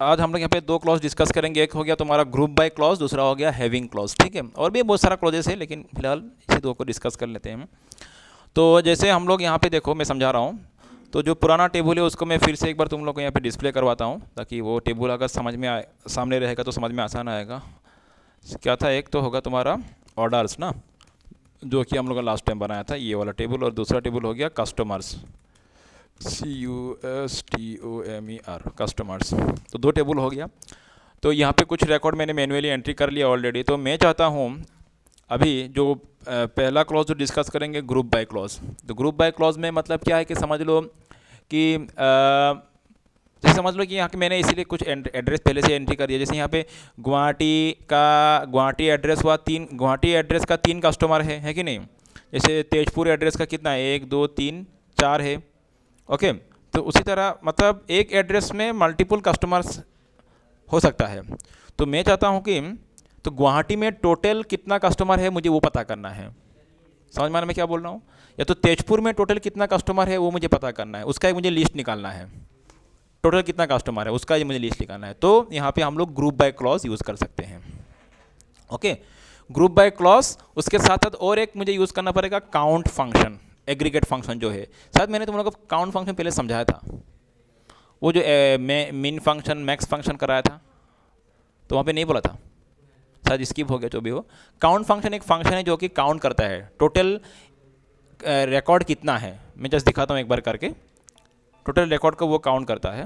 आज हम लोग यहाँ पे दो क्लॉज डिस्कस करेंगे। एक हो गया तुम्हारा ग्रुप बाय क्लॉज, दूसरा हो गया हैविंग क्लॉज। ठीक है, और भी बहुत सारा क्लॉजेस है, लेकिन फिलहाल इसी दो को डिस्कस कर लेते हैं हम। तो जैसे हम लोग यहाँ पे देखो, मैं समझा रहा हूँ, तो जो पुराना टेबल है उसको मैं फिर से एक बार तुम लोग को यहाँ पे डिस्प्ले करवाता हूँ, ताकि वो टेबल अगर समझ में आए, सामने रहेगा तो समझ में आसान आएगा। क्या था, एक तो होगा तुम्हारा ऑर्डर्स ना, जो कि हम लोग लास्ट टाइम बनाया था, ये वाला टेबल, और दूसरा टेबल हो गया कस्टमर्स, CUSTOMER, कस्टमर्स। तो दो टेबल हो गया। तो यहाँ पे कुछ रिकॉर्ड मैंने मैन्युअली एंट्री कर लिया ऑलरेडी। तो मैं चाहता हूँ अभी जो पहला क्लॉज जो डिस्कस करेंगे, ग्रुप बाय क्लॉज। तो ग्रुप बाय क्लॉज में मतलब क्या है कि समझ लो कि जैसे समझ लो कि यहाँ के मैंने इसीलिए कुछ एड्रेस पहले से एंट्री कर दिया। जैसे यहाँ पे गुवाहाटी एड्रेस हुआ, गुवाहाटी एड्रेस का 3 कस्टमर है कि नहीं। जैसे तेजपुर एड्रेस का कितना है, 1 2 3 4 है। ओके, तो उसी तरह मतलब एक एड्रेस में मल्टीपल कस्टमर्स हो सकता है। तो मैं चाहता हूँ कि तो गुवाहाटी में टोटल कितना कस्टमर है मुझे वो पता करना है। समझ में आ रहा मैं क्या बोल रहा हूँ। या तो तेजपुर में टोटल कितना कस्टमर है वो मुझे पता करना है, उसका एक मुझे लिस्ट निकालना है। टोटल कितना कस्टमर है उसका ये मुझे लिस्ट निकालना है। तो यहाँ पे हम लोग ग्रुप बाय क्लॉज यूज़ कर सकते हैं। Okay, group by clause. उसके साथ साथ और एक मुझे यूज़ करना पड़ेगा काउंट फंक्शन, एग्रीगेट फंक्शन जो है। शायद मैंने तुम लोगों को काउंट फंक्शन पहले समझाया था, वो जो मिन फंक्शन मैक्स फंक्शन कराया था, तो वहाँ पे नहीं बोला था, शायद स्किप हो गया। जो भी हो, काउंट फंक्शन एक फंक्शन है जो कि काउंट करता है टोटल रिकॉर्ड कितना है। मैं जस्ट दिखाता हूँ एक बार करके। टोटल रिकॉर्ड को वो काउंट करता है।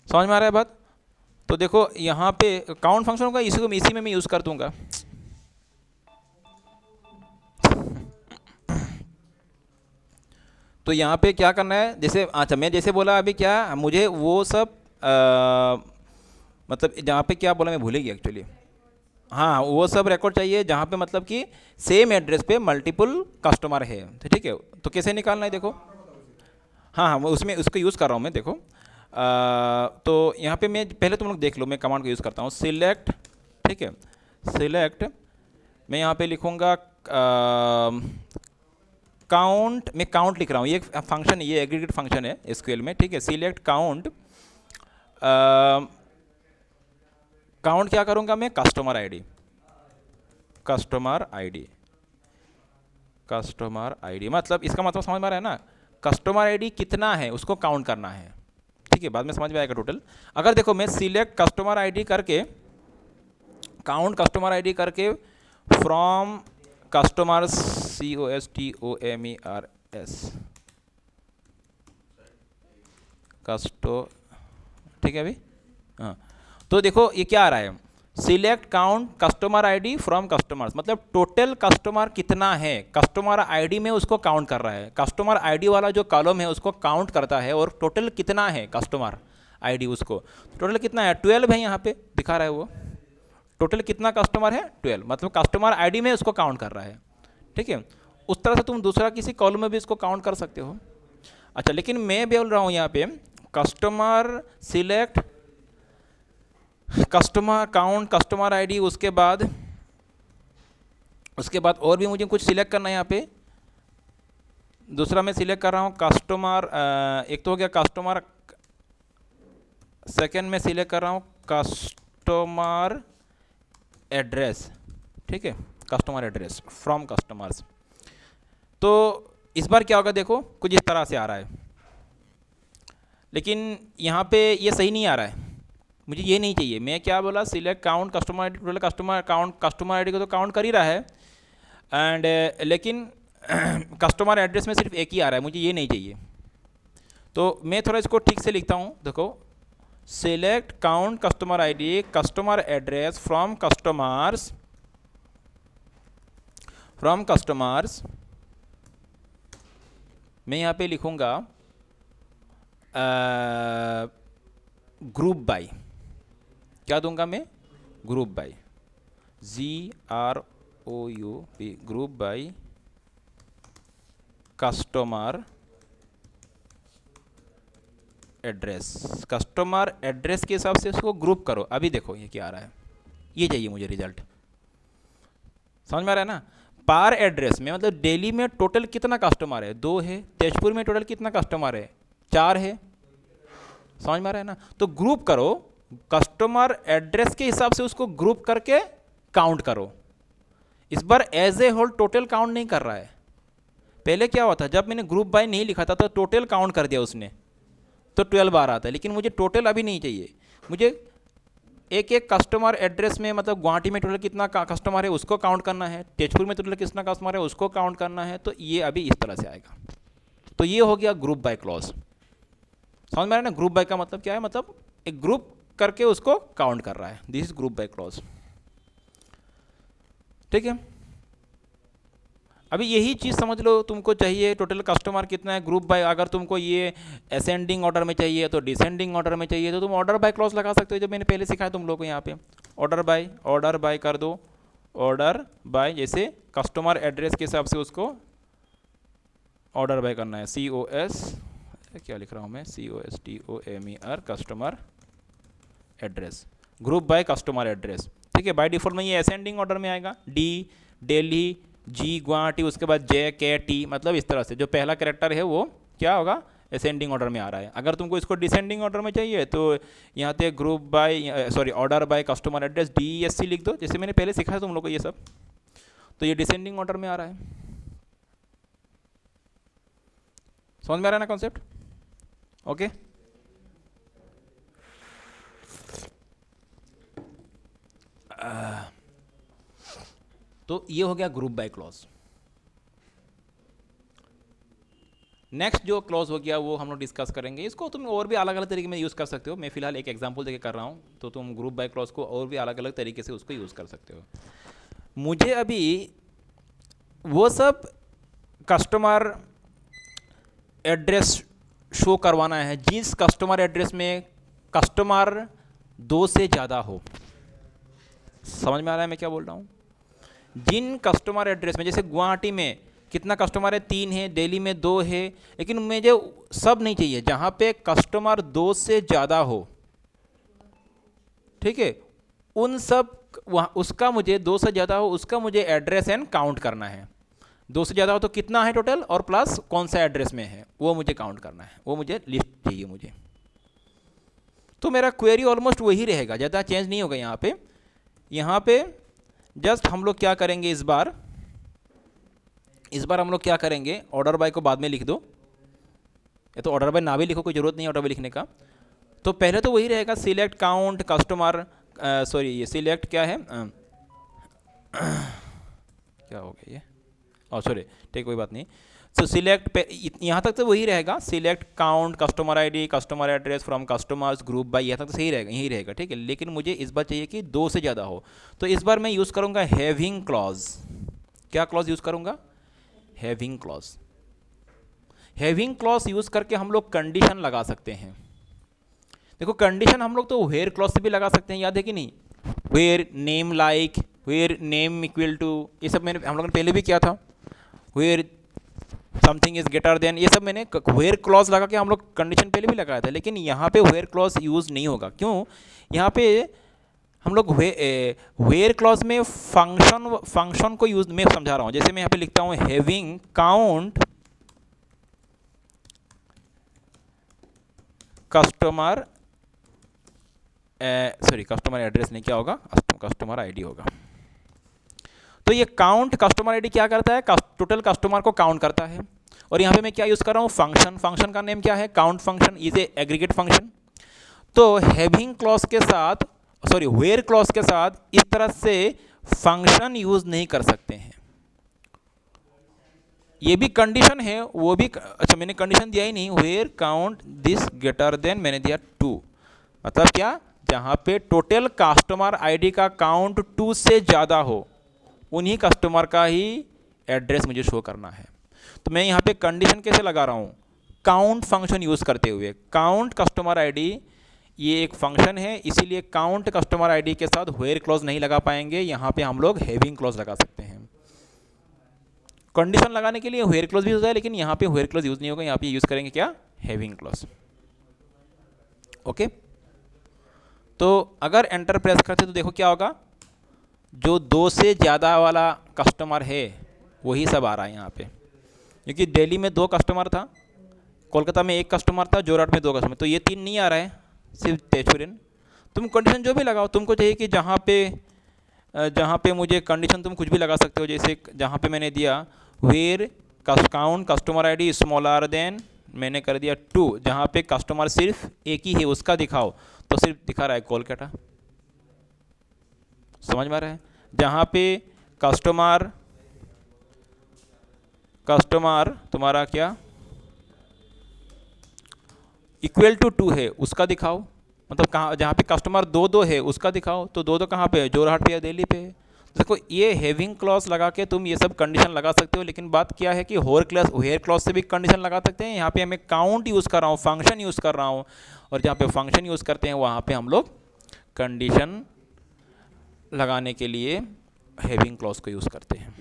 समझ में आ रहा है बात। तो देखो यहाँ पे काउंट फंक्शन होगा, इसी में मैं यूज़ कर दूंगा। तो यहाँ पे क्या करना है, जैसे अच्छा मैं जैसे बोला अभी, क्या मुझे वो सब मतलब जहाँ पे क्या बोला मैं भूल गया एक्चुअली। हाँ, वो सब रिकॉर्ड चाहिए जहाँ पे मतलब कि सेम एड्रेस पे मल्टीपल कस्टमर है। तो ठीक है, तो कैसे निकालना है देखो। हाँ हाँ, उसमें उसको यूज़ कर रहा हूँ मैं, देखो। तो यहाँ पे मैं पहले तुम लोग देख लो, मैं कमांड को यूज़ करता हूँ, सिलेक्ट। ठीक है, सिलेक्ट। मैं यहाँ पे लिखूँगा काउंट। मैं काउंट लिख रहा हूँ, ये फंक्शन, ये एग्रीगेट फंक्शन है एसक्यूएल में। ठीक है, सिलेक्ट काउंट। काउंट क्या करूँगा मैं, customer ID, customer ID, customer ID. मतलब इसका मतलब समझ में आ रहा है ना, कस्टमर आईडी कितना है उसको काउंट करना है। ठीक है, बाद में समझ में आएगा टोटल। अगर देखो मैं सिलेक्ट कस्टमर आईडी करके, काउंट कस्टमर आईडी करके फ्रॉम कस्टमर्स, COSTOMERS, कस्टो। ठीक है अभी, हाँ। तो देखो ये क्या आ रहा है, select count customer ID from customers, मतलब टोटल कस्टमर कितना है, कस्टमर आईडी में उसको काउंट कर रहा है। कस्टमर आईडी वाला जो कॉलम है उसको काउंट करता है, और टोटल कितना है कस्टमर आईडी, उसको टोटल कितना है 12 है, यहाँ पे दिखा रहा है वो। टोटल कितना कस्टमर है 12, मतलब कस्टमर आईडी में उसको काउंट कर रहा है। ठीक है, उस तरह से तुम दूसरा किसी कॉलम में भी इसको काउंट कर सकते हो। अच्छा, लेकिन मैं बोल रहा हूँ यहाँ पे customer select customer count customer ID, उसके बाद और भी मुझे कुछ सिलेक्ट करना है यहाँ पे। दूसरा मैं सिलेक्ट कर रहा हूँ कस्टमर, एक तो हो गया कस्टमर। सेकंड में सिलेक्ट कर रहा हूँ कस्टमर एड्रेस। ठीक है, कस्टमर एड्रेस फ्रॉम कस्टमर्स। तो इस बार क्या होगा देखो, कुछ इस तरह से आ रहा है, लेकिन यहाँ पे ये सही नहीं आ रहा है, मुझे ये नहीं चाहिए। मैं क्या बोला, select count customer ID, total customer count, customer ID को तो काउंट कर ही रहा है, एंड लेकिन कस्टमर एड्रेस में सिर्फ एक ही आ रहा है, मुझे ये नहीं चाहिए। तो मैं थोड़ा इसको ठीक से लिखता हूँ, देखो, select count customer ID customer address from customers, मैं यहाँ पे लिखूँगा ग्रुप बाय। क्या दूंगा मैं, group by, GROUP, group by customer address. Customer address के हिसाब से उसको ग्रुप करो। अभी देखो ये क्या आ रहा है, ये चाहिए मुझे रिजल्ट। समझ में आ रहा है ना, पर एड्रेस में मतलब दिल्ली में टोटल कितना कस्टमर है, 2 है। तेजपुर में टोटल कितना कस्टमर है, 4 है। समझ में आ रहा है ना। तो ग्रुप करो, कस्टमर एड्रेस के हिसाब से उसको ग्रुप करके काउंट करो। इस बार as a whole total count नहीं कर रहा है। पहले क्या हुआ था, जब मैंने ग्रुप बाय नहीं लिखा था तो टोटल काउंट कर दिया उसने, तो 12 आ रहा था। लेकिन मुझे टोटल अभी नहीं चाहिए, मुझे एक एक कस्टमर एड्रेस में, मतलब गुवाहाटी में टोटल कितना कस्टमर है उसको काउंट करना है, तेजपुर में टोटल कितना कस्टमर है उसको काउंट करना है। तो ये अभी इस तरह से आएगा। तो ये हो गया ग्रुप बाय क्लॉज। समझ में आ रहा है ना। ग्रुप बाय का मतलब क्या है, मतलब एक ग्रुप करके उसको काउंट कर रहा है। This is group by clause. ठीक है, अभी यही चीज़ समझ लो, तुमको चाहिए टोटल कस्टमर कितना है ग्रुप बाय। अगर तुमको ये असेंडिंग ऑर्डर में चाहिए तो डिसेंडिंग ऑर्डर में चाहिए तो तुम ऑर्डर बाय क्लॉज लगा सकते हो, जो मैंने पहले सिखाया तुम लोग को। यहाँ पे ऑर्डर बाय कर दो, ऑर्डर बाय, जैसे कस्टमर एड्रेस के हिसाब से उसको ऑर्डर बाय करना है। COS, क्या लिख रहा हूँ मैं, COSTOMER, customer address, group by customer address. ठीक है, बाय डिफॉल्ट में ये असेंडिंग ऑर्डर में आएगा। D दिल्ली, G गुवाहाटी, उसके बाद J K T, मतलब इस तरह से जो पहला कैरेक्टर है वो क्या होगा, असेंडिंग ऑर्डर में आ रहा है। अगर तुमको इसको डिसेंडिंग ऑर्डर में चाहिए तो यहाँ पे group by, sorry, order by customer address DESC लिख दो, जैसे मैंने पहले सिखाया तुम लोग को ये सब। तो ये डिसेंडिंग ऑर्डर में आ रहा है। समझ में आ रहा है ना कॉन्सेप्ट। ओके, तो ये हो गया ग्रुप बाय क्लॉज। नेक्स्ट जो क्लॉज हो गया वो हम लोग डिस्कस करेंगे। इसको तुम और भी अलग अलग तरीके में यूज़ कर सकते हो। मैं फिलहाल एक एग्जांपल देके कर रहा हूँ, तो तुम ग्रुप बाय क्लॉज को और भी अलग अलग तरीके से उसको यूज़ कर सकते हो। मुझे अभी वो सब कस्टमर एड्रेस शो करवाना है जिस कस्टमर एड्रेस में कस्टमर 2 से ज़्यादा हो। समझ में आ रहा है मैं क्या बोल रहा हूँ। जिन कस्टमर एड्रेस में, जैसे गुवाहाटी में कितना कस्टमर है, 3 है, दिल्ली में 2 है, लेकिन मुझे सब नहीं चाहिए जहाँ पे कस्टमर 2 से ज़्यादा हो। ठीक है, उन सब वहाँ उसका मुझे 2 से ज़्यादा हो उसका मुझे एड्रेस एंड काउंट करना है। 2 से ज़्यादा हो तो कितना है टोटल, और प्लस कौन सा एड्रेस में है वो मुझे काउंट करना है, वो मुझे लिस्ट चाहिए मुझे। तो मेरा क्वेरी ऑलमोस्ट वही रहेगा, ज़्यादा चेंज नहीं होगा। यहाँ पे जस्ट हम लोग क्या करेंगे, इस बार हम लोग क्या करेंगे, ऑर्डर बाय को बाद में लिख दो, या तो ऑर्डर बाय ना भी लिखो, कोई ज़रूरत नहीं है ऑर्डर बाय लिखने का। तो पहले तो वही रहेगा, सिलेक्ट काउंट कस्टमर, सॉरी ये सिलेक्ट क्या है, क्या हो गया ये, सॉरी, ठीक, कोई बात नहीं। सो सिलेक्ट, यहाँ तक तो वही रहेगा, select count customer ID customer address from customers group by, यहाँ तक तो सही रहेगा, यही रहेगा। ठीक है, लेकिन मुझे इस बार चाहिए कि 2 से ज़्यादा हो। तो इस बार मैं यूज़ करूँगा हैविंग क्लॉज। क्या क्लॉज यूज़ करूँगा, having clause. Having clause use करके हम लोग कंडीशन लगा सकते हैं। देखो कंडीशन हम लोग तो वेयर क्लॉज से भी लगा सकते हैं, याद है कि नहीं, where name like, where name equal to, ये सब मैंने हम लोगों ने पहले भी किया था। Where something is greater than, ये सब मैंने वेयर क्लॉज लगा के हम लोग कंडीशन पहले भी लगाया था। लेकिन यहाँ पे वेयर क्लॉज यूज़ नहीं होगा, क्यों, यहाँ पे हम लोग वेयर क्लॉज में फंक्शन को यूज, मैं समझा रहा हूँ। जैसे मैं यहाँ पे लिखता हूँ having count customer, sorry customer address नहीं, क्या होगा, कस्टमर ID होगा। तो ये काउंट कस्टमर ID क्या करता है, टोटल कस्टमर को काउंट करता है। और यहाँ पे मैं क्या यूज़ कर रहा हूँ, फंक्शन का नेम क्या है, count function is a aggregate function. तो हैविंग क्लॉज के साथ, सॉरी वेयर क्लॉज के साथ इस तरह से फंक्शन यूज नहीं कर सकते हैं। ये भी कंडीशन है, वो भी, अच्छा मैंने कंडीशन दिया ही नहीं, where count this greater than, मैंने दिया 2, मतलब क्या, जहाँ पे टोटल कस्टमर ID का काउंट 2 से ज़्यादा हो उन्हीं कस्टमर का ही एड्रेस मुझे शो करना है। तो मैं यहाँ पे कंडीशन कैसे लगा रहा हूँ, काउंट फंक्शन यूज़ करते हुए। काउंट कस्टमर ID ये एक फंक्शन है, इसीलिए काउंट कस्टमर ID के साथ वेयर क्लॉज नहीं लगा पाएंगे, यहाँ पे हम लोग हैविंग क्लॉज लगा सकते हैं। कंडीशन लगाने के लिए वेयर क्लॉज भी यूज है, लेकिन यहाँ पे वेयर क्लॉज यूज नहीं होगा, यहाँ पे यूज करेंगे क्या, हैविंग क्लॉज। ओके, तो अगर एंटर प्रेस करते तो देखो क्या होगा, जो 2 से ज़्यादा वाला कस्टमर है वही सब आ रहा है यहाँ पे। क्योंकि दिल्ली में 2 कस्टमर था, कोलकाता में एक कस्टमर था, जोरहाट में 2 कस्टमर, तो ये 3 नहीं आ रहा है, सिर्फ तेजपुर। तुम कंडीशन जो भी लगाओ, तुमको चाहिए कि जहाँ पे मुझे कंडीशन तुम कुछ भी लगा सकते हो, जैसे जहाँ पे मैंने दिया where count customer ID smaller than, मैंने कर दिया 2, जहाँ पे कस्टमर सिर्फ एक ही है उसका दिखाओ, तो सिर्फ दिखा रहा है कोलकाता। समझ में आ रहा है? जहाँ पे कस्टमर तुम्हारा क्या इक्वल टू 2 है उसका दिखाओ, मतलब कहाँ, जहाँ पे कस्टमर 2 है उसका दिखाओ, तो 2 कहाँ पे है, जोरहाट पे या दिल्ली पे है। देखो ये हैविंग क्लॉज लगा के तुम ये सब कंडीशन लगा सकते हो, लेकिन बात क्या है कि हेयर क्लॉज से भी कंडीशन लगा सकते हैं। यहाँ पे हमें काउंट यूज़ कर रहा हूँ, फंक्शन यूज़ कर रहा हूँ, और जहाँ पे फंक्शन यूज़ करते हैं वहाँ पे हम लोग कंडीशन लगाने के लिए हैविंग क्लॉज को यूज़ करते हैं।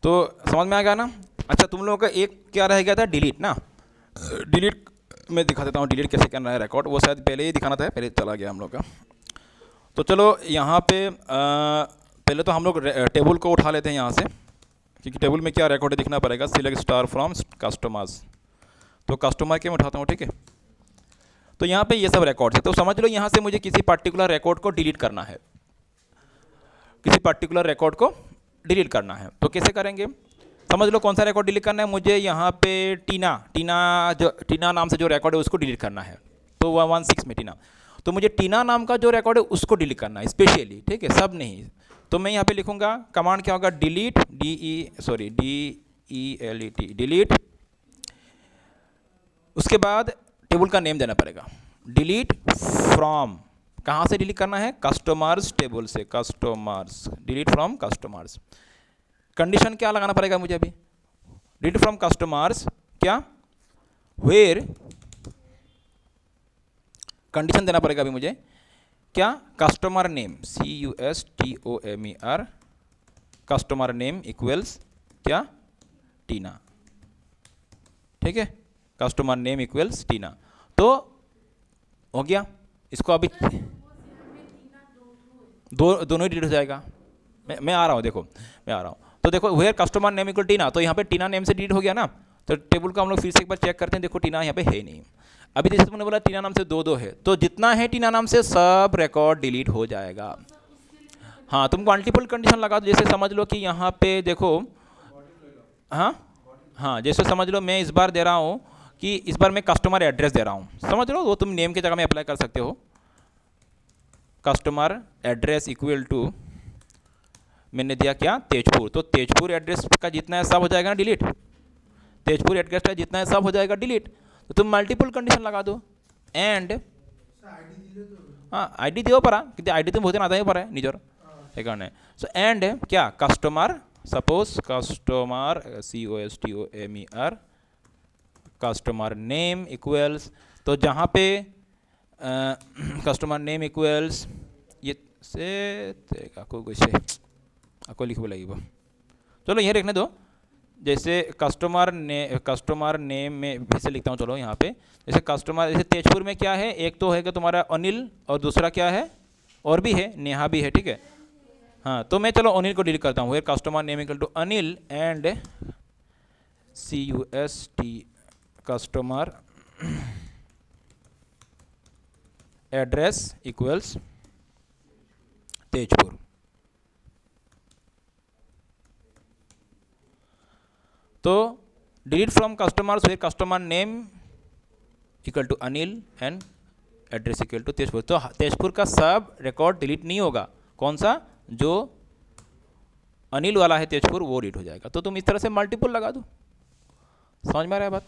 तो समझ में आ गया ना? अच्छा, तुम लोगों का एक क्या रह गया था, डिलीट ना। डिलीट मैं दिखा देता हूँ, डिलीट कैसे करना है रिकॉर्ड, वो शायद पहले ही दिखाना था, पहले चला गया हम लोग का। तो चलो यहाँ पे पहले तो हम लोग टेबल को उठा लेते हैं यहाँ से, क्योंकि टेबल में क्या रिकॉर्ड दिखना पड़ेगा, सिलेक्ट स्टार फ्रॉम कस्टमर्स, तो कस्टमर के मैं उठाता हूँ, ठीक है। तो यहाँ पे ये सब रिकॉर्ड है, तो समझ लो यहाँ से मुझे किसी पर्टिकुलर रिकॉर्ड को डिलीट करना है, किसी पर्टिकुलर रिकॉर्ड को डिलीट करना है, तो कैसे करेंगे? समझ लो कौन सा रिकॉर्ड डिलीट करना है मुझे, यहाँ पे टीना नाम से जो रिकॉर्ड है उसको डिलीट करना है, तो 116 में टीना, तो मुझे टीना नाम का जो रिकॉर्ड है उसको डिलीट करना है स्पेशली, ठीक है, सब नहीं। तो मैं यहाँ पे लिखूँगा, कमांड क्या होगा, डिलीट DELET डिलीट, उसके बाद टेबल का नेम देना पड़ेगा, डिलीट फ्रॉम, कहाँ से डिलीट करना है, कस्टमर्स टेबल से, customers, delete from customers. Condition क्या लगाना पड़ेगा मुझे अभी, डिलीट फ्रॉम कस्टमर्स क्या, वेयर, कंडीशन देना पड़ेगा अभी मुझे क्या, customer name CUSTOMER, customer name equals क्या, टीना, ठीक है, कस्टमर नेम इक्वल्स टीना। तो हो गया, इसको अभी दोनों ही डिलीट हो जाएगा। मैं आ रहा हूँ, देखो मैं आ रहा हूँ। तो देखो वेयर कस्टमर नेम इक्वल टीना, तो यहाँ पे टीना नेम से डिलीट हो गया ना, तो टेबल को हम लोग फिर से एक बार चेक करते हैं, देखो टीना यहाँ पे है नहीं। अभी जैसे तुमने बोला टीना नाम से 2 है, तो जितना है टीना नाम से सब रिकॉर्ड डिलीट हो जाएगा। हाँ, तुम मल्टीपल कंडीशन लगा दो, जैसे समझ लो कि यहाँ पे देखो, हाँ जैसे समझ लो मैं इस बार दे रहा हूँ कि इस बार मैं कस्टमर एड्रेस दे रहा हूँ, समझ लो, वो तुम नेम की जगह में अप्लाई कर सकते हो, कस्टमर एड्रेस इक्वल टू, मैंने दिया क्या, तेजपुर, तो तेजपुर एड्रेस का जितना है सब हो जाएगा ना डिलीट, तेजपुर एड्रेस का जितना है सब हो जाएगा डिलीट। तो तुम मल्टीपल कंडीशन लगा दो, एंड हाँ आईडी दियो पड़ा, किती आईडी तुम बहुत आता ही पड़ा है निजर एक, सो एंड क्या, customer, suppose customer COSTOMER, customer name equals, तो जहाँ पे कस्टमर नेम इक्वल्स ये से आपको लिखो लगी, चलो ये लिखने दो, जैसे कस्टमर नेम में फिर से लिखता हूँ, चलो यहाँ पे जैसे कस्टमर, जैसे तेजपुर में क्या है, एक तो है कि तुम्हारा अनिल, और दूसरा क्या है, और भी है, नेहा भी है, ठीक है। हाँ, तो मैं चलो अनिल को डिलीट करता हूँ, where customer name equal to Anil and CUST customer address equals Tezpur. तो delete from customers where customer name equal to Anil and address equal to Tezpur. तो तेजपुर का सब रिकॉर्ड डिलीट नहीं होगा, कौन सा, जो अनिल वाला है तेजपुर, वो डिलीट हो जाएगा। तो तुम इस तरह से मल्टीपल लगा दो, समझ में आ रहा है बात।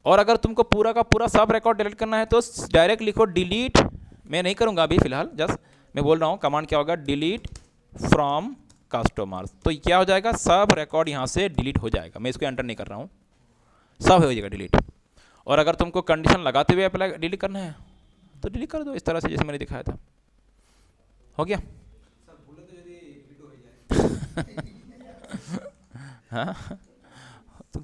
और अगर तुमको पूरा का पूरा सब रिकॉर्ड डिलीट करना है तो डायरेक्ट लिखो डिलीट, मैं नहीं करूँगा अभी फिलहाल, जस्ट मैं बोल रहा हूँ, कमांड क्या होगा, डिलीट फ्रॉम कस्टमर्स, तो क्या हो जाएगा, सब रिकॉर्ड यहाँ से डिलीट हो जाएगा, मैं इसको एंटर नहीं कर रहा हूँ, सब हो जाएगा डिलीट। और अगर तुमको कंडीशन लगाते हुए अप्लाई डिलीट करना है तो डिलीट कर दो, इस तरह से जैसे मैंने दिखाया था। हो गया हाँ, तो